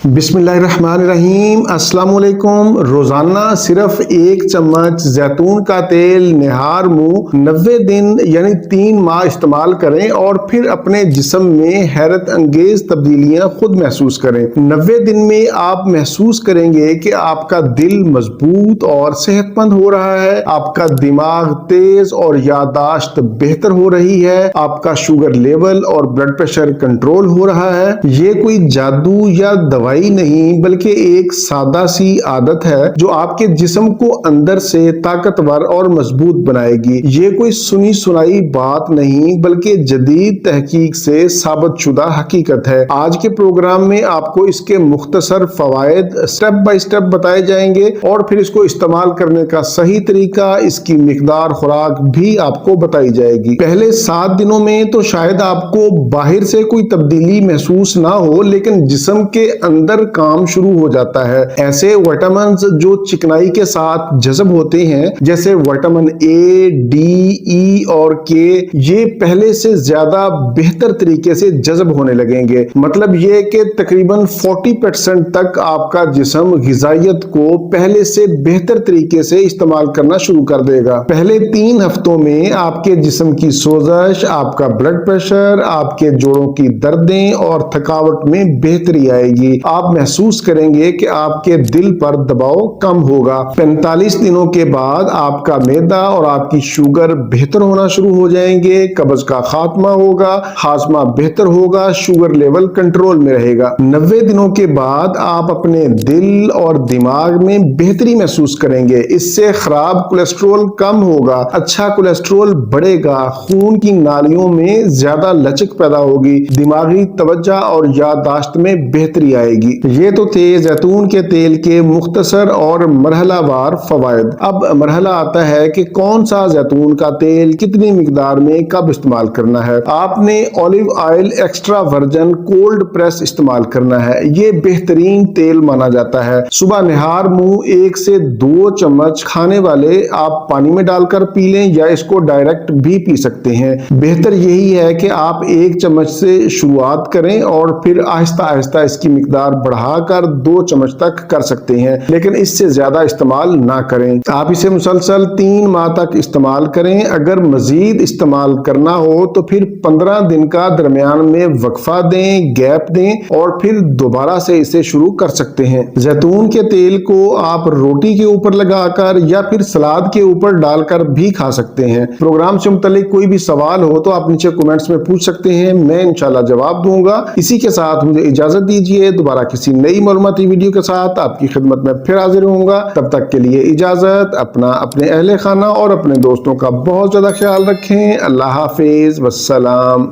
बिस्मिल्लाहिर्रहमानिर्रहीम। अस्सलाम वालेकुम। रोजाना सिर्फ 1 चम्मच जैतून का तेल निहार मुंह 90 दिन यानी 3 माह इस्तेमाल करें और फिर अपने जिस्म में हैरत अंगेज तब्दीलियां खुद महसूस करें। 90 दिन में आप महसूस करेंगे कि आपका दिल मजबूत और सेहतमंद हो रहा है, आपका दिमाग तेज और याददाश्त बेहतर हो रही है, आपका शुगर लेवल और ब्लड प्रेशर कंट्रोल हो रहा है। ये कोई जादू या दवाई नहीं बल्कि एक सादा सी आदत है जो आपके जिस्म को अंदर से ताकतवर और मजबूत बनाएगी। ये कोई सुनी सुनाई बात नहीं बल्कि जदीद तहकीक से साबित शुदा हकीकत है। आज के प्रोग्राम में आपको इसके मुख्तसर फवायद स्टेप बाय स्टेप बताए जाएंगे और फिर इसको इस्तेमाल करने का सही तरीका, इसकी मिकदार खुराक भी आपको बताई जाएगी। पहले 7 दिनों में तो शायद आपको बाहर से कोई तब्दीली महसूस ना हो, लेकिन जिस्म के अंदर काम शुरू हो जाता है। ऐसे विटामिन जो चिकनाई के साथ जज़ब होते हैं, जैसे विटामिन ए, डी, ई और के, ये पहले से ज्यादा बेहतर तरीके से जज़ब होने लगेंगे। मतलब ये कि तकरीबन 40% तक आपका जिस्म ग़िज़ाइयत को पहले से बेहतर तरीके से इस्तेमाल करना शुरू कर देगा। पहले 3 हफ्तों में आपके जिस्म की सोजश, आपका ब्लड प्रेशर, आपके जोड़ों की दर्दें और थकावट में बेहतरी आएगी। आप महसूस करेंगे कि आपके दिल पर दबाव कम होगा। 45 दिनों के बाद आपका मैदा और आपकी शुगर बेहतर होना शुरू हो जाएंगे, कब्ज का खात्मा होगा, हाजमा बेहतर होगा, शुगर लेवल कंट्रोल में रहेगा। 90 दिनों के बाद आप अपने दिल और दिमाग में बेहतरी महसूस करेंगे। इससे खराब कोलेस्ट्रॉल कम होगा, अच्छा कोलेस्ट्रॉल बढ़ेगा, खून की नालियों में ज्यादा लचक पैदा होगी, दिमागी तवज्जो और याददाश्त में बेहतरी आएगी। ये तो थे जैतून के तेल के मुख्तसर और मरहलावार फवायद। अब मरहला आता है कि कौन सा जैतून का तेल कितनी मिकदार में कब इस्तेमाल करना है। आपने olive oil extra version cold press इस्तेमाल करना है। ये बेहतरीन तेल माना जाता है। सुबह निहार मुंह 1 से 2 चम्मच खाने वाले आप पानी में डालकर पी लें या इसको डायरेक्ट भी पी सकते हैं। बेहतर यही है कि आप 1 चम्मच से शुरुआत करें और फिर आहिस्ता आहिस्ता इसकी मिकदार बढ़ाकर 2 चम्मच तक कर सकते हैं, लेकिन इससे ज्यादा इस्तेमाल ना करें। आप इसे मुसलसल 3 माह तक इस्तेमाल करें। अगर मजीद इस्तेमाल करना हो तो फिर 15 दिन का दरमियान में वक्फा दें, गैप दें और फिर दोबारा से इसे शुरू कर सकते हैं। जैतून के तेल को आप रोटी के ऊपर लगाकर या फिर सलाद के ऊपर डालकर भी खा सकते हैं। प्रोग्राम से मुतालिक कोई भी सवाल हो तो आप नीचे कमेंट्स में पूछ सकते हैं, मैं इंशाल्लाह जवाब दूंगा। इसी के साथ मुझे इजाजत दीजिए, दोबारा किसी नई मालूमाती वीडियो के साथ आपकी खिदमत में फिर हाजिर होऊंगा। तब तक के लिए इजाजत। अपने अहले खाना और अपने दोस्तों का बहुत ज्यादा ख्याल रखें। अल्लाह हाफिज, वस्सलाम।